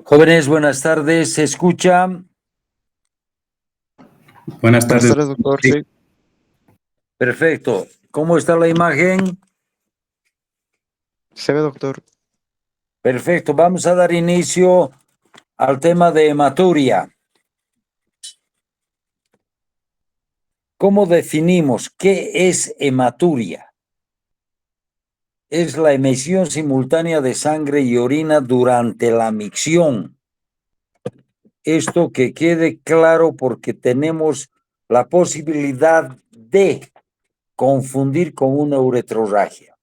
Jóvenes, buenas tardes. ¿Se escucha? Buenas Buenas tardes. tardes, doctor. Sí. Perfecto. ¿Cómo está la imagen? Se ve, doctor. Perfecto. Vamos a dar inicio al tema de hematuria. ¿Cómo definimos qué es hematuria? Es la emisión simultánea de sangre y orina durante la micción. Esto que quede claro porque tenemos la posibilidad de confundir con una uretrorragia.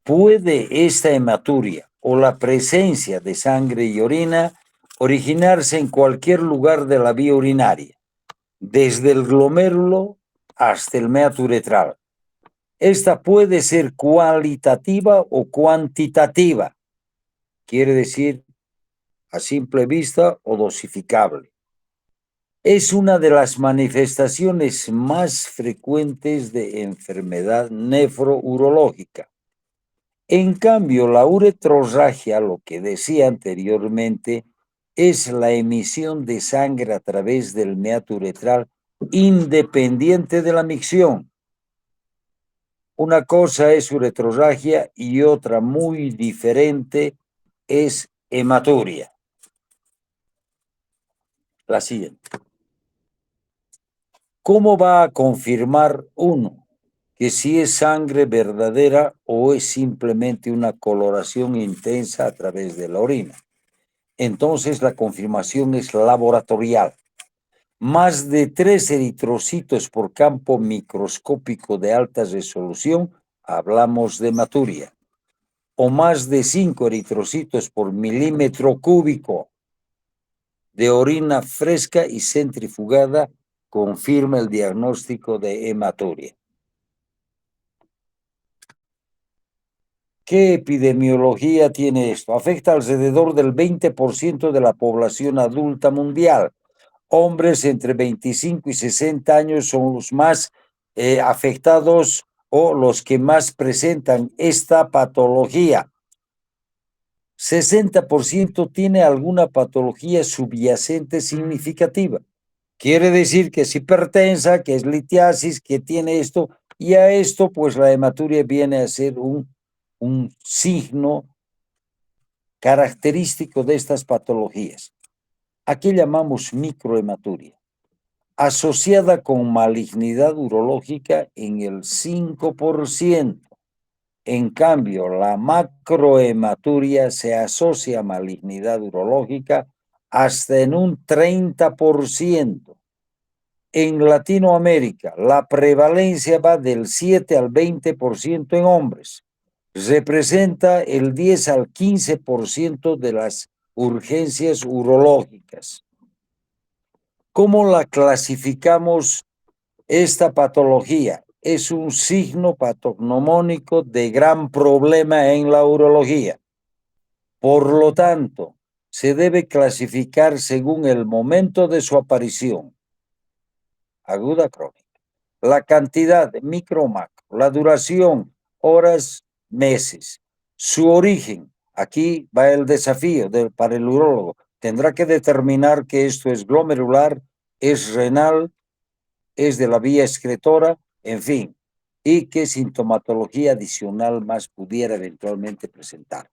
¿Puede esta hematuria o la presencia de sangre y orina originarse en cualquier lugar de la vía urinaria, desde el glomérulo hasta el meato uretral? Esta puede ser cualitativa o cuantitativa, quiere decir a simple vista o dosificable. Es una de las manifestaciones más frecuentes de enfermedad nefrourológica. En cambio, la uretrorragia, lo que decía anteriormente, es la emisión de sangre a través del meato uretral independiente de la micción. Una cosa es uretrorragia y otra muy diferente es hematuria. La siguiente. ¿Cómo va a confirmar uno que si es sangre verdadera o es simplemente una coloración intensa a través de la orina? Entonces la confirmación es laboratorial. Más de 3 eritrocitos por campo microscópico de alta resolución, hablamos de hematuria, o más de 5 eritrocitos por milímetro cúbico de orina fresca y centrifugada, confirma el diagnóstico de hematuria. ¿Qué epidemiología tiene esto? Afecta alrededor del 20% de la población adulta mundial. Hombres entre 25 y 60 años son los más afectados o los que más presentan esta patología. 60% tiene alguna patología subyacente significativa. Quiere decir que es hipertensa, que es litiasis, que tiene esto, y a esto pues la hematuria viene a ser un signo característico de estas patologías. Aquí llamamos microhematuria, asociada con malignidad urológica en el 5%. En cambio, la macrohematuria se asocia a malignidad urológica hasta en un 30%. En Latinoamérica, la prevalencia va del 7 al 20% en hombres. Representa el 10 al 15% de las urgencias urológicas. ¿Cómo la clasificamos esta patología? Es un signo patognomónico de gran problema en la urología. Por lo tanto, se debe clasificar según el momento de su aparición, aguda crónica, la cantidad de micro-macro, la duración, horas, meses, su origen. Aquí va el desafío para el urólogo. Tendrá que determinar que esto es glomerular, es renal, es de la vía excretora, en fin, y qué sintomatología adicional más pudiera eventualmente presentar.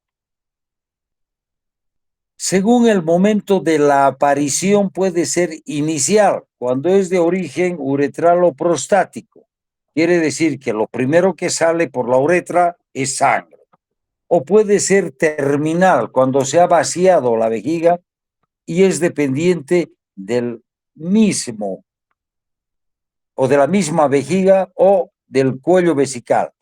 Según el momento de la aparición puede ser inicial, cuando es de origen uretral o prostático. Quiere decir que lo primero que sale por la uretra es sangre. O puede ser terminal, cuando se ha vaciado la vejiga y es dependiente del mismo o de la misma vejiga o del cuello vesical.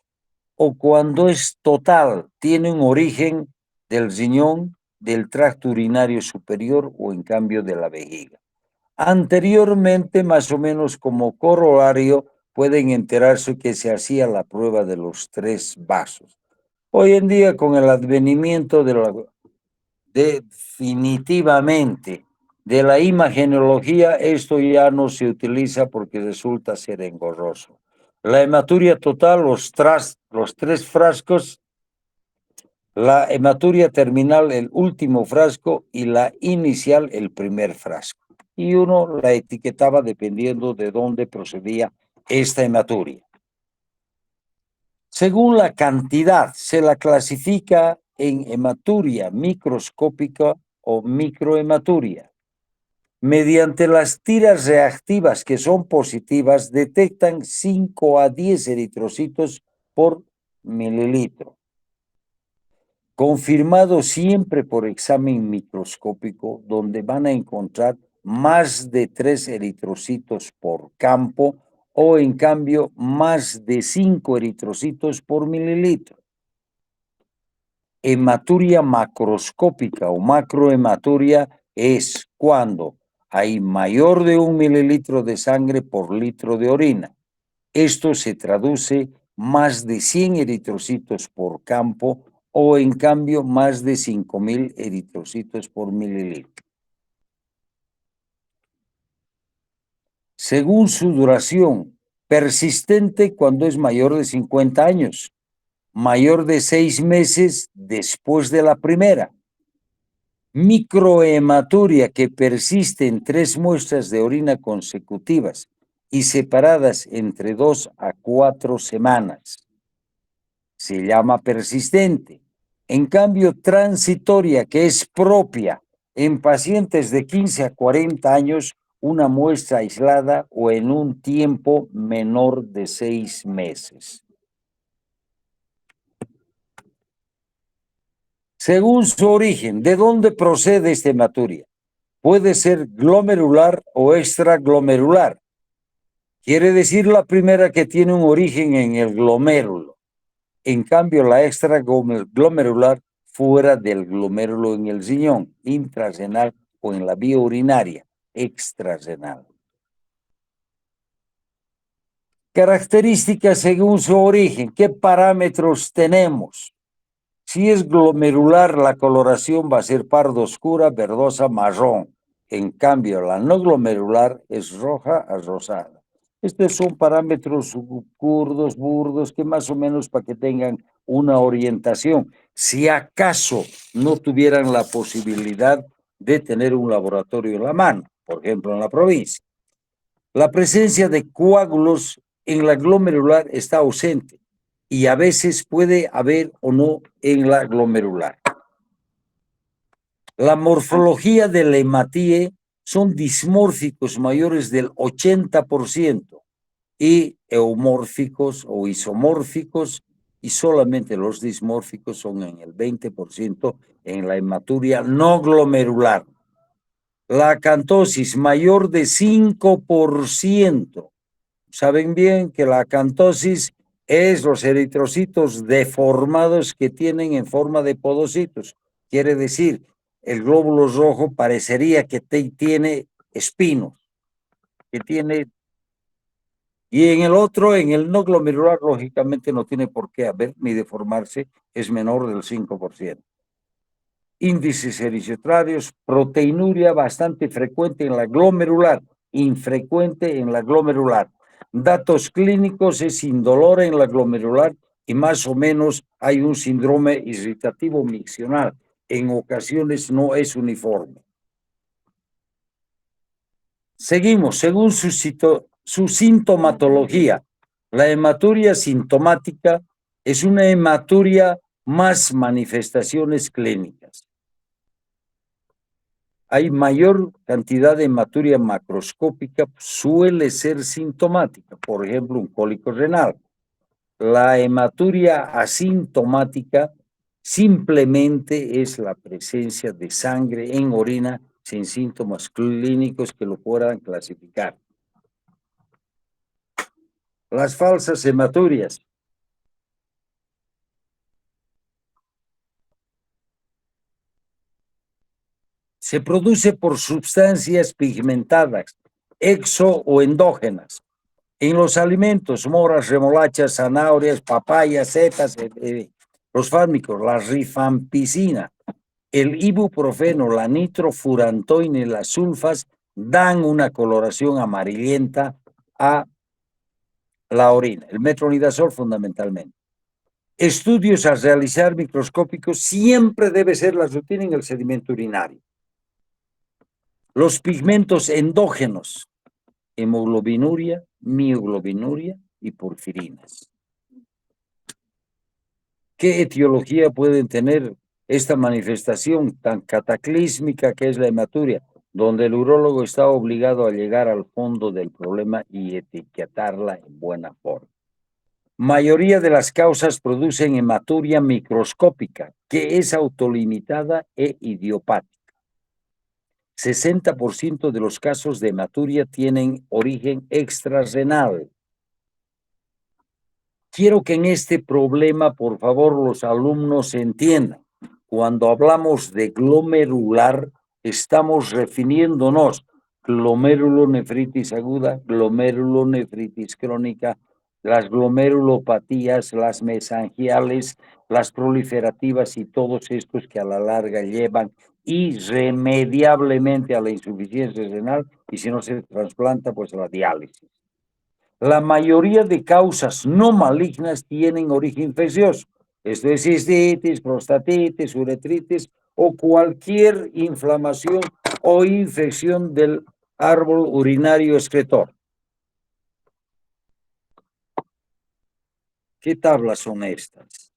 O cuando es total, tiene un origen del riñón, del tracto urinario superior o en cambio de la vejiga. Anteriormente, más o menos como corolario, pueden enterarse que se hacía la prueba de los 3 vasos. Hoy en día, con el advenimiento definitivamente de la imagenología, esto ya no se utiliza porque resulta ser engorroso. La hematuria total, los 3 frascos, la hematuria terminal el último frasco y la inicial el primer frasco. Y uno la etiquetaba dependiendo de dónde procedía esta hematuria. Según la cantidad, se la clasifica en hematuria microscópica o microhematuria. Mediante las tiras reactivas que son positivas, detectan 5 a 10 eritrocitos por mililitro. Confirmado siempre por examen microscópico, donde van a encontrar más de 3 eritrocitos por campo o en cambio más de 5 eritrocitos por mililitro. Hematuria macroscópica o macrohematuria es cuando hay mayor de 1 mililitro de sangre por litro de orina. Esto se traduce más de 100 eritrocitos por campo o en cambio más de 5.000 eritrocitos por mililitro. Según su duración, persistente cuando es mayor de 50 años, mayor de 6 meses después de la primera. Microhematuria que persiste en 3 muestras de orina consecutivas y separadas entre 2 a 4 semanas. Se llama persistente. En cambio, transitoria, que es propia en pacientes de 15 a 40 años, una muestra aislada o en un tiempo menor de 6 meses. Según su origen, ¿de dónde procede esta hematuria? Puede ser glomerular o extraglomerular. Quiere decir la primera que tiene un origen en el glomérulo. En cambio, la extraglomerular fuera del glomérulo en el riñón, intrarrenal o en la vía urinaria, extrarrenal. Características según su origen. ¿Qué parámetros tenemos? Si es glomerular, la coloración va a ser pardo oscura, verdosa, marrón. En cambio, la no glomerular es roja a rosada. Estos son parámetros burdos, que más o menos para que tengan una orientación. Si acaso no tuvieran la posibilidad de tener un laboratorio en la mano, por ejemplo, en la provincia. La presencia de coágulos en la glomerular está ausente y a veces puede haber o no en la glomerular. La morfología del hematíe son dismórficos mayores del 80% y eumórficos o isomórficos, y solamente los dismórficos son en el 20% en la hematuria no glomerular. La acantosis mayor de 5%. Saben bien que la acantosis es los eritrocitos deformados que tienen en forma de podocitos. Quiere decir, el glóbulo rojo parecería que tiene espinos, que tiene... Y en el otro, en el no glomerular, lógicamente no tiene por qué haber ni deformarse, es menor del 5%. Índices ericiotráreos, proteinuria bastante frecuente en la glomerular, infrecuente en la glomerular. Datos clínicos es indolora en la glomerular y más o menos hay un síndrome irritativo miccional. En ocasiones no es uniforme. Seguimos, según su sintomatología. La hematuria sintomática es una hematuria más manifestaciones clínicas. Hay mayor cantidad de hematuria macroscópica, suele ser sintomática, por ejemplo, un cólico renal. La hematuria asintomática simplemente es la presencia de sangre en orina sin síntomas clínicos que lo puedan clasificar. Las falsas hematurias. Se produce por sustancias pigmentadas, exo o endógenas, en los alimentos, moras, remolachas, zanahorias, papayas, setas, los fármacos, la rifampicina, el ibuprofeno, la nitrofurantoína y las sulfas dan una coloración amarillenta a la orina, el metronidazol fundamentalmente. Estudios a realizar microscópicos siempre debe ser la rutina en el sedimento urinario. Los pigmentos endógenos, hemoglobinuria, mioglobinuria y porfirinas. ¿Qué etiología pueden tener esta manifestación tan cataclísmica que es la hematuria, donde el urólogo está obligado a llegar al fondo del problema y etiquetarla en buena forma? Mayoría de las causas producen hematuria microscópica, que es autolimitada e idiopática. 60% de los casos de hematuria tienen origen extrarrenal. Quiero que en este problema, por favor, los alumnos entiendan. Cuando hablamos de glomerular, estamos refiriéndonos glomerulonefritis aguda, glomerulonefritis crónica, las glomerulopatías, las mesangiales, las proliferativas y todos estos que a la larga llevan irremediablemente a la insuficiencia renal y si no se trasplanta, pues a la diálisis. La mayoría de causas no malignas tienen origen infeccioso. Esto es cistitis, prostatitis, uretritis o cualquier inflamación o infección del árbol urinario excretor. ¿Qué tablas son estas?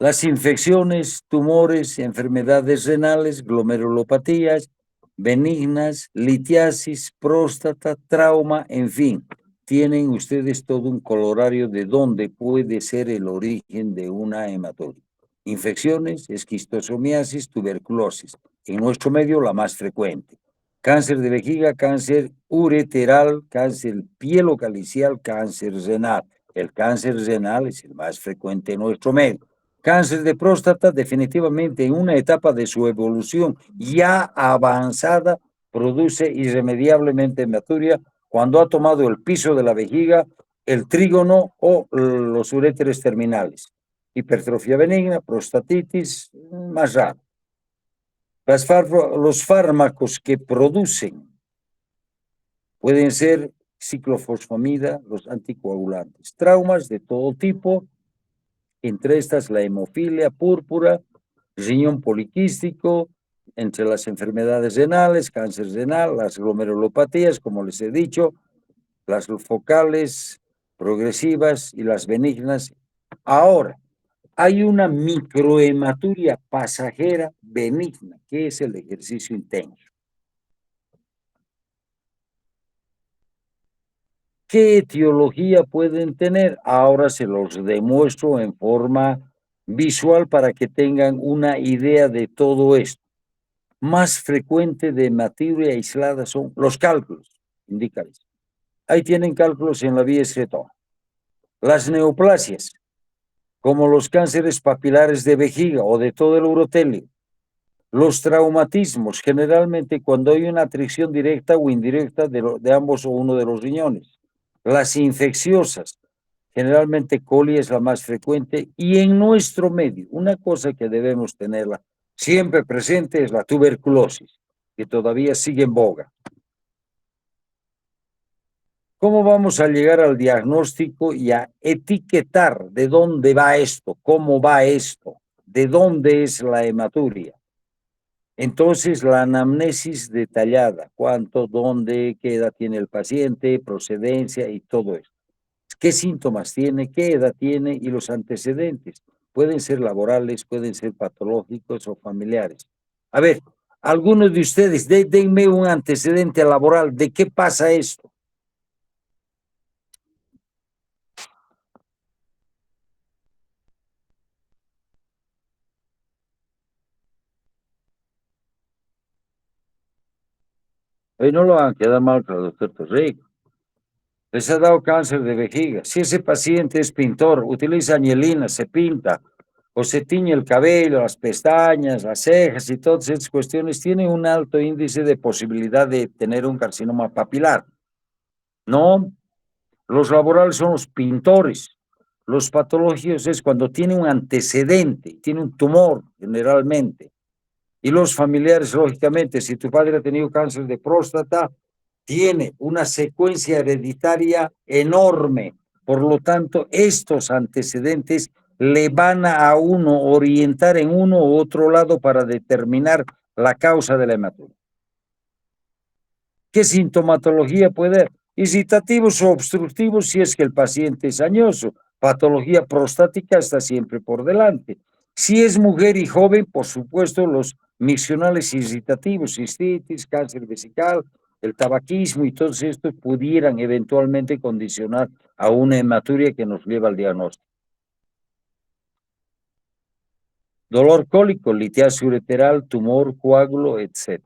Las infecciones, tumores, enfermedades renales, glomerulopatías, benignas, litiasis, próstata, trauma, en fin, tienen ustedes todo un colorario de dónde puede ser el origen de una hematuria. Infecciones, esquistosomiasis, tuberculosis. En nuestro medio, la más frecuente. Cáncer de vejiga, cáncer ureteral, cáncer pielocalicial, cáncer renal. El cáncer renal es el más frecuente en nuestro medio. Cáncer de próstata, definitivamente en una etapa de su evolución ya avanzada, produce irremediablemente hematuria cuando ha tomado el piso de la vejiga, el trígono o los uréteres terminales. Hipertrofia benigna, prostatitis, más raro. Los fármacos que producen pueden ser ciclofosfamida, los anticoagulantes. Traumas de todo tipo, entre estas la hemofilia púrpura, riñón poliquístico, entre las enfermedades renales, cáncer renal, las glomerulopatías, como les he dicho, las focales, progresivas y las benignas. Ahora, hay una microhematuria pasajera benigna, que es el ejercicio intenso. ¿Qué etiología pueden tener? Ahora se los demuestro en forma visual para que tengan una idea de todo esto. Más frecuente de hematuria aislada son los cálculos, indícales. Ahí tienen cálculos en la vía excretora. Las neoplasias, como los cánceres papilares de vejiga o de todo el urotelio. Los traumatismos, generalmente cuando hay una atracción directa o indirecta de ambos o uno de los riñones. Las infecciosas, generalmente coli es la más frecuente, y en nuestro medio, una cosa que debemos tenerla siempre presente es la tuberculosis, que todavía sigue en boga. ¿Cómo vamos a llegar al diagnóstico y a etiquetar de dónde va esto, cómo va esto, de dónde es la hematuria? Entonces, la anamnesis detallada, cuánto, dónde, qué edad tiene el paciente, procedencia y todo eso. ¿Qué síntomas tiene, qué edad tiene y los antecedentes? Pueden ser laborales, pueden ser patológicos o familiares. A ver, algunos de ustedes, denme un antecedente laboral. ¿De qué pasa esto? Hoy no lo van a quedar mal con el doctor Torrico. Les ha dado cáncer de vejiga. Si ese paciente es pintor, utiliza añelina, se pinta, o se tiñe el cabello, las pestañas, las cejas y todas esas cuestiones, tiene un alto índice de posibilidad de tener un carcinoma papilar. No, los laborales son los pintores. Los patológicos es cuando tiene un antecedente, tiene un tumor generalmente. Y los familiares, lógicamente, si tu padre ha tenido cáncer de próstata, tiene una secuencia hereditaria enorme Por lo tanto, estos antecedentes le van a uno orientar en uno u otro lado para determinar la causa de la hematuria. ¿Qué sintomatología puede haber? Excitativos o obstructivos si es que el paciente es añoso. Patología prostática está siempre por delante. Si es mujer y joven, por supuesto, los miccionales excitativos, cistitis, cáncer vesical, el tabaquismo y todos estos pudieran eventualmente condicionar a una hematuria que nos lleva al diagnóstico. Dolor cólico, litiasis ureteral, tumor, coágulo, etc.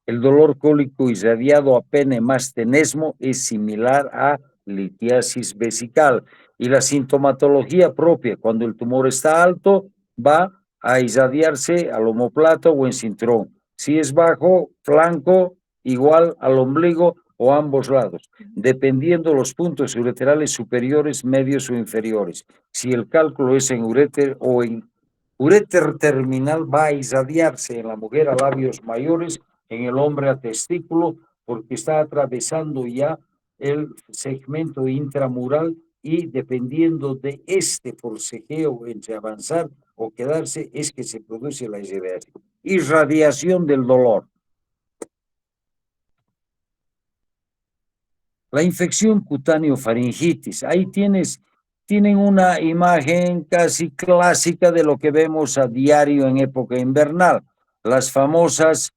El dolor cólico irradiado a pene más tenesmo es similar a litiasis vesical. Y la sintomatología propia, cuando el tumor está alto, va a irradiarse al omoplato o en cinturón. Si es bajo, flanco, igual al ombligo o ambos lados, dependiendo los puntos ureterales superiores, medios o inferiores. Si el cálculo es en uréter o en uréter terminal, va a irradiarse en la mujer a labios mayores, en el hombre a testículo, porque está atravesando ya el segmento intramural y dependiendo de este forcejeo entre avanzar o quedarse es que se produce la irradiación. Irradiación del dolor. La infección cutáneo-faringitis, ahí tienen una imagen casi clásica de lo que vemos a diario en época invernal, las famosas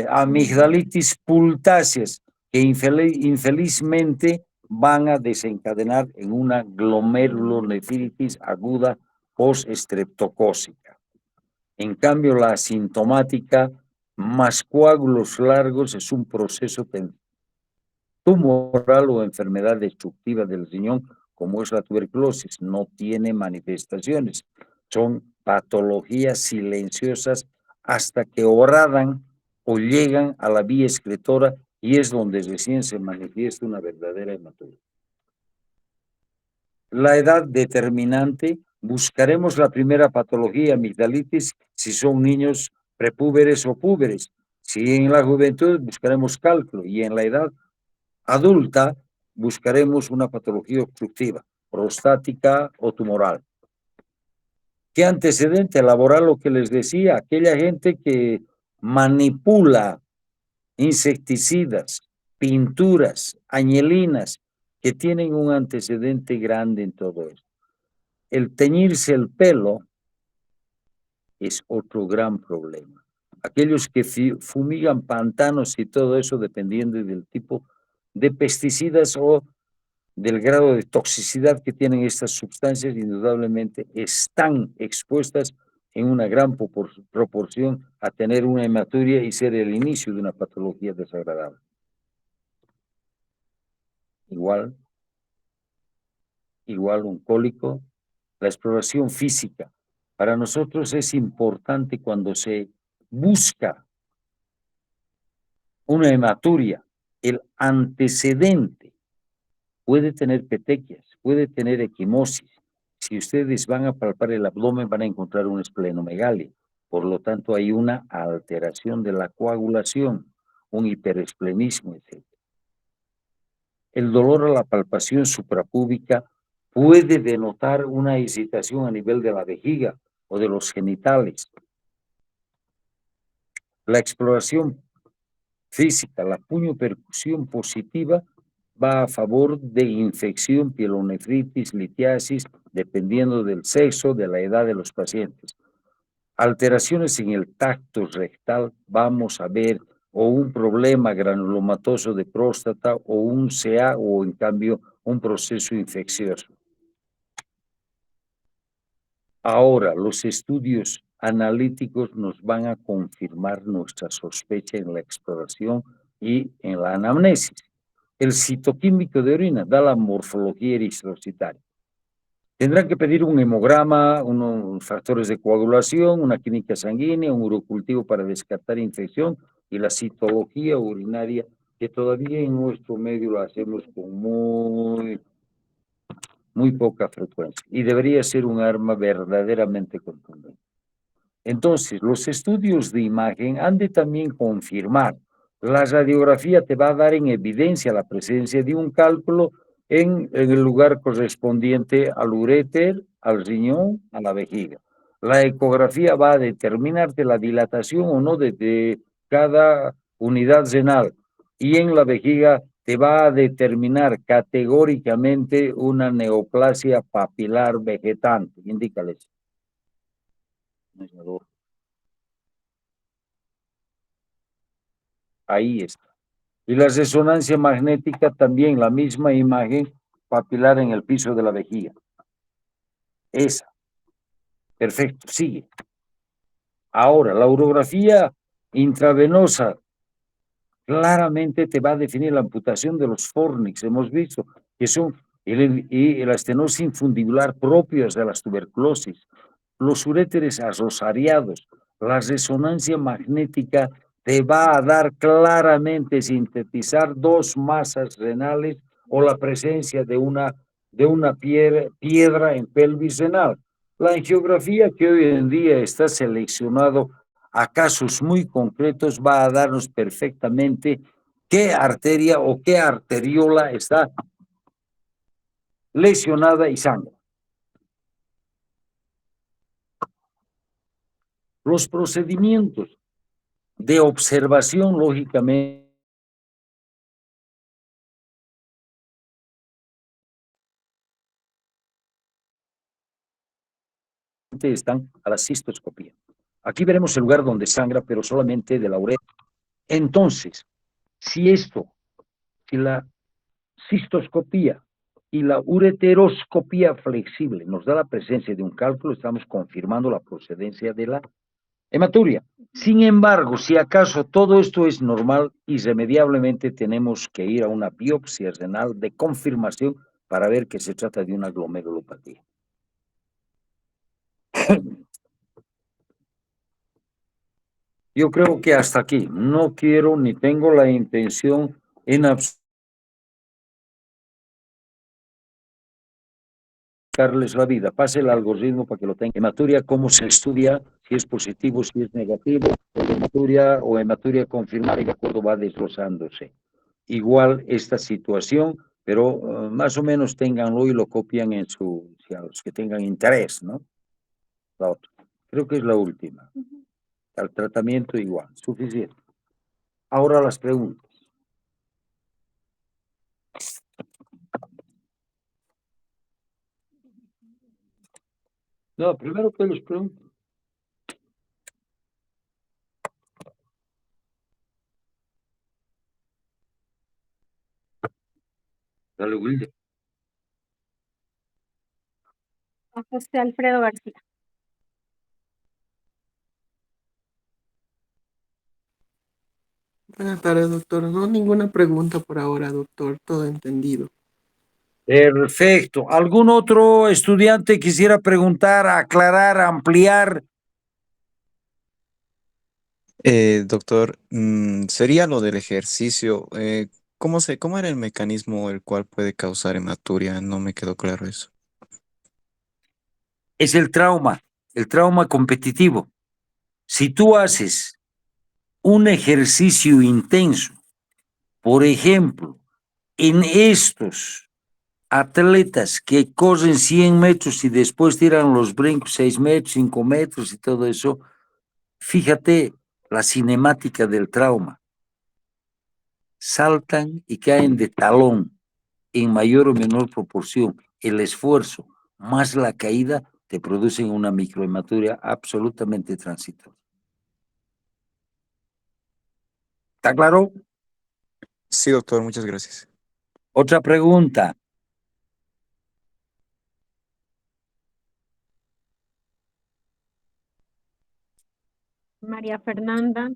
amigdalitis pultáceas, que infelizmente van a desencadenar en una glomerulonefritis aguda post-estreptocócica. En cambio, la asintomática más coágulos largos es un proceso tumoral o enfermedad destructiva del riñón, como es la tuberculosis, no tiene manifestaciones. Son patologías silenciosas hasta que horadan o llegan a la vía excretora y es donde recién se manifiesta una verdadera hematuria. La edad determinante, buscaremos la primera patología, amigdalitis, si son niños prepúberes o púberes. Si en la juventud buscaremos cálculo y en la edad adulta buscaremos una patología obstructiva, prostática o tumoral. ¿Qué antecedente laboral? Lo que les decía, aquella gente que manipula insecticidas, pinturas, añelinas, que tienen un antecedente grande en todo esto. El teñirse el pelo es otro gran problema. Aquellos que fumigan pantanos y todo eso, dependiendo del tipo de pesticidas o del grado de toxicidad que tienen estas sustancias, indudablemente están expuestas en una gran proporción a tener una hematuria y ser el inicio de una patología desagradable. Igual un cólico, la exploración física. Para nosotros es importante cuando se busca una hematuria, el antecedente. Puede tener petequias, puede tener equimosis. Si ustedes van a palpar el abdomen, van a encontrar una esplenomegalia. Por lo tanto, hay una alteración de la coagulación, un hiperesplenismo, etc. El dolor a la palpación suprapúbica puede denotar una excitación a nivel de la vejiga o de los genitales. La exploración física, la puño-percusión positiva, va a favor de infección, pielonefritis, litiasis, dependiendo del sexo, de la edad de los pacientes. Alteraciones en el tacto rectal, vamos a ver o un problema granulomatoso de próstata o un CA o en cambio un proceso infeccioso. Ahora, los estudios analíticos nos van a confirmar nuestra sospecha en la exploración y en la anamnesis. El citoquímico de orina da la morfología eritrocitaria. Tendrán que pedir un hemograma, unos factores de coagulación, una química sanguínea, un urocultivo para descartar infección y la citología urinaria, que todavía en nuestro medio lo hacemos con muy poca frecuencia y debería ser un arma verdaderamente contundente. Entonces, los estudios de imagen han de también confirmar. La radiografía te va a dar en evidencia la presencia de un cálculo en el lugar correspondiente al uréter, al riñón, a la vejiga. La ecografía va a determinarte la dilatación o no de cada unidad renal, y en la vejiga te va a determinar categóricamente una neoplasia papilar vegetante. Indícales. Ahí está. Y la resonancia magnética también, la misma imagen papilar en el piso de la vejiga. Esa. Perfecto, sigue. Ahora, la urografía intravenosa claramente te va a definir la amputación de los fornix, hemos visto, que son la estenosis infundibular propias de las tuberculosis, los uréteres arrosariados, la resonancia magnética te va a dar claramente sintetizar dos masas renales o la presencia de una piedra en pelvis renal. La angiografía que hoy en día está seleccionado a casos muy concretos va a darnos perfectamente qué arteria o qué arteriola está lesionada y sangra. Los procedimientos de observación, lógicamente, están a la cistoscopía. Aquí veremos el lugar donde sangra, pero solamente de la uretra. Entonces, si la cistoscopía y la ureteroscopía flexible nos da la presencia de un cálculo, estamos confirmando la procedencia de la hematuria. Sin embargo, si acaso todo esto es normal, irremediablemente tenemos que ir a una biopsia renal de confirmación para ver que se trata de una glomerulopatía. Yo creo que hasta aquí. No quiero ni tengo la intención en darles la vida. Pase el algoritmo para que lo tengan. Hematuria, cómo se estudia, si es positivo, si es negativo, hematuria confirmada, y de acuerdo va desglosándose. Igual esta situación, pero más o menos ténganlo y lo copian en a los que tengan interés, ¿no? La otra. Creo que es la última. Al tratamiento igual, suficiente. Ahora las preguntas. No, primero que les pregunto. Dale, Wilde. José Alfredo García. Buenas tardes, doctor. No, ninguna pregunta por ahora, doctor. Todo entendido. Perfecto. ¿Algún otro estudiante quisiera preguntar, aclarar, ampliar? Doctor, sería lo del ejercicio. ¿Cómo era el mecanismo el cual puede causar hematuria? No me quedó claro eso. Es el trauma competitivo. Si tú haces un ejercicio intenso, por ejemplo, en estos atletas que corren 100 metros y después tiran los brincos 6 metros, 5 metros y todo eso, fíjate la cinemática del trauma. Saltan y caen de talón en mayor o menor proporción. El esfuerzo más la caída te producen una microhematuria absolutamente transitoria. ¿Está claro? Sí, doctor, muchas gracias. Otra pregunta. María Fernanda.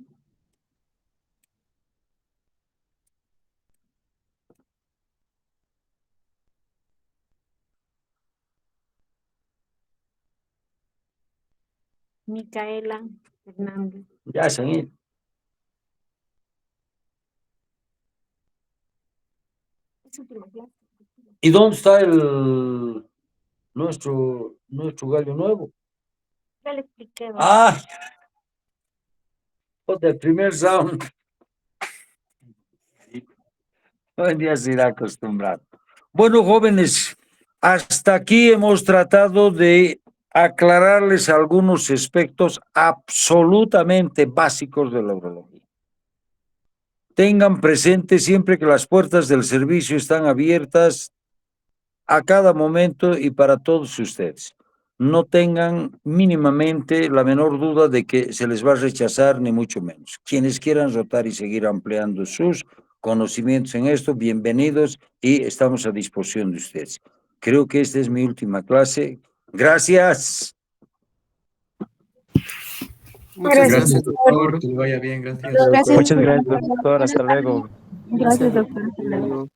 Micaela Hernández. Ya, señor. ¿Y dónde está nuestro gallo nuevo? Ya le expliqué. Ah, del primer round. Hoy día se irá acostumbrado. Bueno, jóvenes, hasta aquí hemos tratado de aclararles algunos aspectos absolutamente básicos de la urología. Tengan presente siempre que las puertas del servicio están abiertas a cada momento y para todos ustedes. No tengan mínimamente la menor duda de que se les va a rechazar, ni mucho menos. Quienes quieran rotar y seguir ampliando sus conocimientos en esto, bienvenidos y estamos a disposición de ustedes. Creo que esta es mi última clase. Gracias. Muchas Gracias, gracias, doctor. doctor. Que le vaya bien, gracias. Gracias. Muchas gracias, doctor. Hasta luego. Gracias, doctor. Hasta luego. Luego.